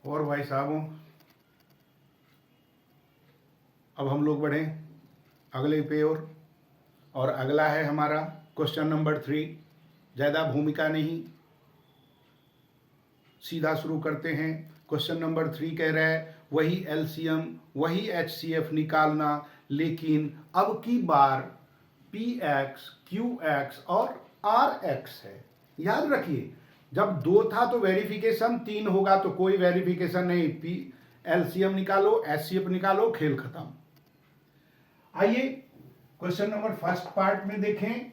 और भाई साहबों, अब हम लोग बढ़ें अगले पे और अगला है हमारा क्वेश्चन नंबर 3। ज़्यादा भूमिका नहीं, सीधा शुरू करते हैं। क्वेश्चन नंबर 3 कह रहा है वही एलसीएम वही एचसीएफ निकालना, लेकिन अब की बार पीएक्स क्यूएक्स और आरएक्स है। याद रखिए, जब 2 था तो वेरिफिकेशन, 3 होगा तो कोई वेरिफिकेशन नहीं। पी एलसीएम निकालो, एचसीएफ निकालो, खेल खत्म। आइए क्वेश्चन नंबर फर्स्ट पार्ट में देखें।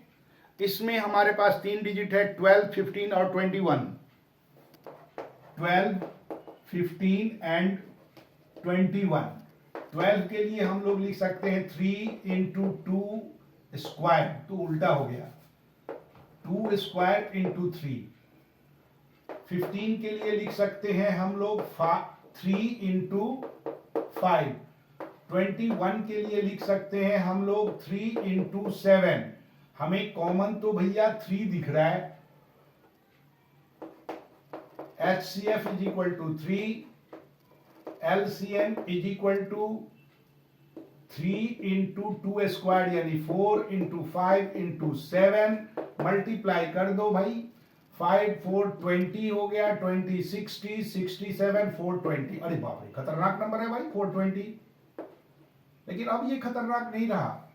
इसमें हमारे पास 3 डिजिट है, 12, 15 और 21। 12, 15 एंड 21। 12 के लिए हम लोग लिख सकते हैं 3 इंटू 2 स्क्वायर, तो उल्टा हो गया, 2 स्क्वायर इंटू 3। 15 के लिए लिख सकते हैं हम लोग 3 इंटू 5। 21 के लिए लिख सकते हैं हम लोग 3 इंटू 7। हमें कॉमन तो भैया 3 दिख रहा है। HCF is equal to 3, LCM is equal to 3 into 2 square यानी 4 इंटू 5 इंटू 7। मल्टीप्लाई कर दो भाई, 5 4 20 हो गया, 20 60 67 420। अरे बाप रे, खतरनाक नंबर है भाई 420। लेकिन अब ये खतरनाक नहीं रहा,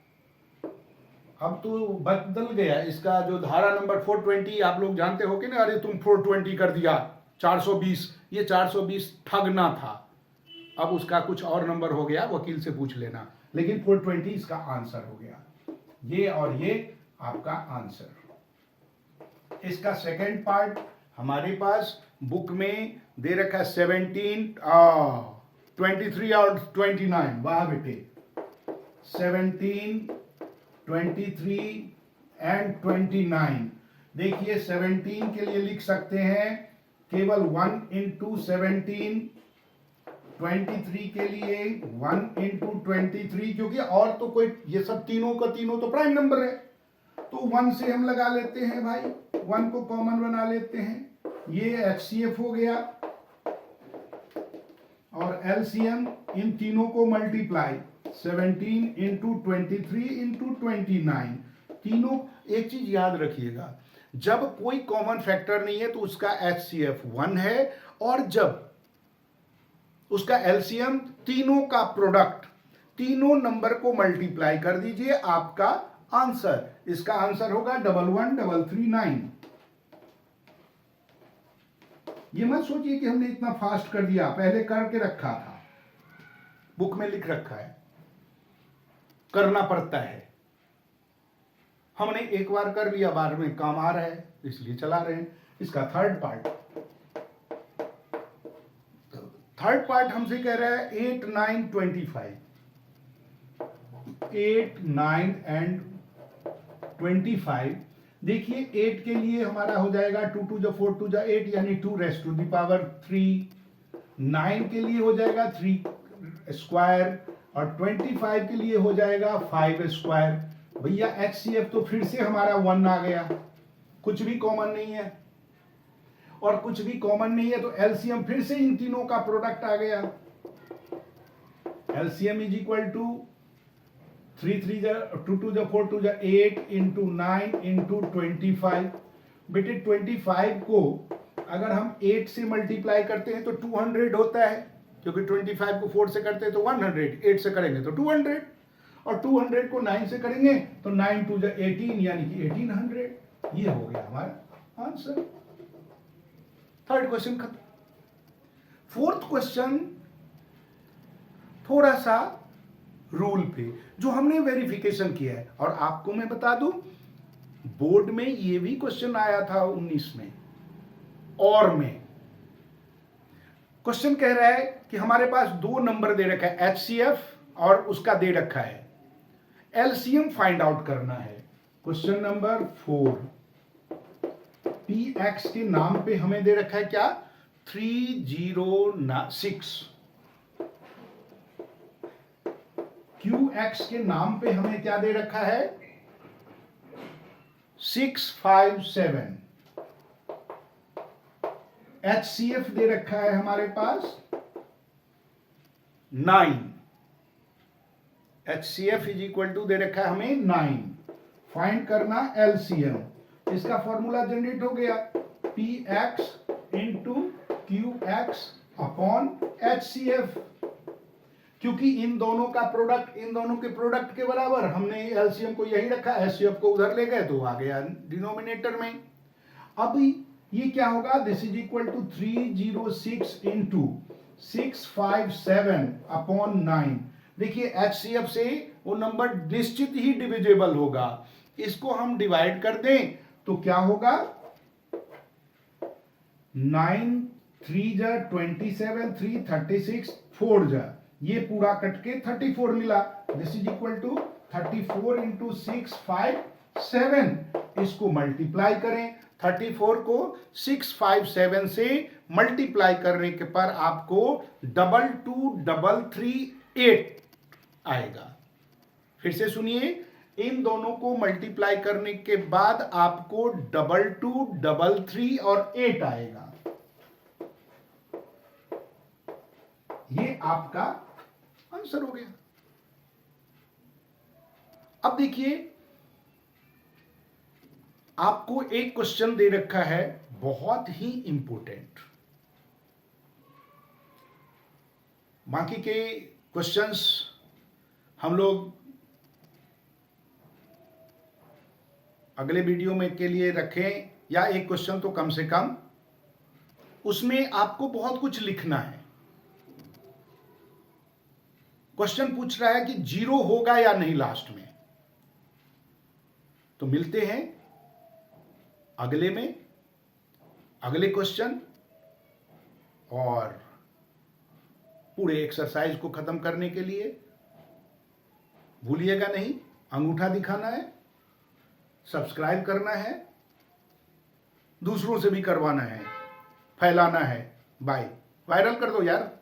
अब तो बदल गया। इसका जो धारा नंबर 420 आप लोग जानते हो कि ना, अरे तुम 420 कर दिया 420, ये 420 ठगना था। अब उसका कुछ और नंबर हो गया, वकील से पूछ लेना, लेकिन 420 इसका आंसर हो गया। ये और ये आपका आंसर। इसका सेकंड पार्ट हमारे पास बुक में दे रखा है 17, 23 और 29। वाह बेटे, 17, 23 एंड 29। देखिए 17 के लिए लिख सकते हैं केवल 1 इंटू 17। 23 के लिए 1 इंटू 23, क्योंकि और तो कोई, ये सब तीनों का तीनों तो प्राइम नंबर है, तो 1 से हम लगा लेते हैं भाई, 1 को कॉमन बना लेते हैं। ये एचसीएफ हो गया और एलसीएम, इन तीनों को मल्टीप्लाई 17 इंटू 23 इंटू 29। तीनों, एक चीज याद रखिएगा, जब कोई कॉमन फैक्टर नहीं है तो उसका एचसीएफ 1 है, और जब उसका एलसीएम, तीनों का प्रोडक्ट, तीनों नंबर को मल्टीप्लाई कर दीजिए, आपका आंसर, इसका आंसर होगा 11339। ये मत सोचिए कि हमने इतना फास्ट कर दिया, पहले करके रखा था, बुक में लिख रखा है, करना पड़ता है। हमने एक बार कर लिया, बार में काम आ रहा है इसलिए चला रहे हैं। इसका थर्ड पार्ट, हमसे कह रहा है 8, 9, 25। 8, 9 एंड 25। देखिए 8 के लिए हमारा हो जाएगा 2 2 जा 4 2 जा 8 यानी 2 रेज़ टू द पावर 3। 9 के लिए हो जाएगा 3 स्क्वायर, और 25 के लिए हो जाएगा 5 स्क्वायर। भैया एचसीएफ तो फिर से हमारा 1 आ गया, कुछ भी कॉमन नहीं है, और कुछ भी कॉमन नहीं है तो एलसीएम फिर से इन तीनों का प्रोडक्ट आ गया। एलसीएम इज इक्वल टू 3 3 जा 2 2 जा 4 2 जा 8 इंटू 9 इंटू 25। बेटे 25 को अगर हम 8 से मल्टीप्लाई करते हैं तो 200 होता है, क्योंकि 25 को 4 से करते हैं तो 100, 8 से करेंगे तो 200, और 200 को 9 से करेंगे तो 9 2 जा 18 यानी कि 1800। ये हो गया हमारा आंसर। थर्ड क्वेश्चन खत्म। फोर्थ क्वेश्चन थोड़ा सा रूल पे, जो हमने वेरिफिकेशन किया है, और आपको मैं बता दूं बोर्ड में ये भी क्वेश्चन आया था 19 में, और में क्वेश्चन कह रहा है कि हमारे पास 2 नंबर दे रखा है एचसीएफ, और उसका दे रखा है एलसीएम फाइंड आउट करना है। क्वेश्चन नंबर 4, पीएक्स के नाम पे हमें दे रखा है क्या, 306। क्यूएक्स के नाम पे हमें क्या दे रखा है, 657। एचसीएफ दे रखा है हमारे पास 9, HCF इज इक्वल टू दे रखा है हमें 9, फाइंड करना LCM, इसका फॉर्मूला जनरेट हो गया PX into QX upon HCF, क्योंकि इन दोनों का प्रोडक्ट इन दोनों के प्रोडक्ट के बराबर, हमने LCM को यही रखा, HCF को उधर ले गए तो आ गया डिनोमिनेटर में। अब ये क्या होगा, this is equal to 306 into 657 upon 9। देखिए HCF से वो नंबर निश्चित ही डिविजिबल होगा, इसको हम डिवाइड कर दें तो क्या होगा, 9 3 जा 27, 3 36, 4 जा, ये पूरा कट के 34 मिला, this is equal to 34 into 657, इसको मल्टीप्लाई करें, 34 को 657 से मल्टीप्लाई करने के पर आपको 22338 आएगा। फिर से सुनिए, इन दोनों को मल्टीप्लाई करने के बाद आपको 2233 और 8 आएगा। ये आपका आंसर हो गया। अब देखिए, आपको एक क्वेश्चन दे रखा है बहुत ही इंपॉर्टेंट, बाकी के क्वेश्चंस हम लोग अगले वीडियो में के लिए रखें, या एक क्वेश्चन तो कम से कम, उसमें आपको बहुत कुछ लिखना है। क्वेश्चन पूछ रहा है कि 0 होगा या नहीं लास्ट में। तो मिलते हैं अगले में, अगले क्वेश्चन और पूरे एक्सरसाइज को खत्म करने के लिए। भूलिएगा नहीं, अंगूठा दिखाना है, सब्सक्राइब करना है, दूसरों से भी करवाना है, फैलाना है। बाय, वायरल कर दो यार।